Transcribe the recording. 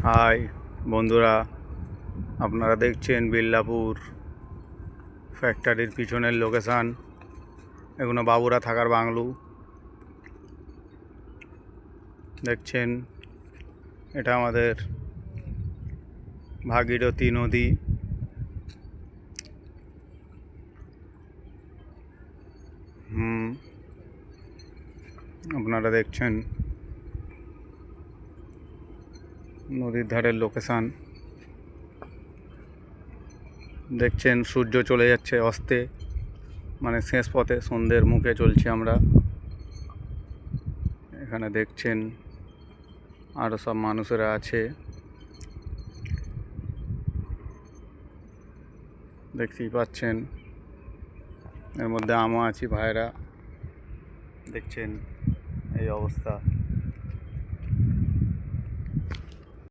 High বন্ধুরা, আপনারা দেখছেন বিল্লাপুর ফ্যাক্টরির পিছনের লোকেশান। এগুলো বাবুরা থাকার বাংলো দেখছেন। এটা আমাদের ভাগীরথী নদী। আপনারা দেখছেন নদীর ধারের লোকেশান। দেখছেন সূর্য চলে যাচ্ছে অস্তে, মানে শেষ পথে, সন্ধ্যের মুখে চলছি আমরা। এখানে দেখছেন আরও সব মানুষেরা আছে, দেখতেই পাচ্ছেন। এর মধ্যে আমও আছি ভাইরা, দেখছেন এই অবস্থা।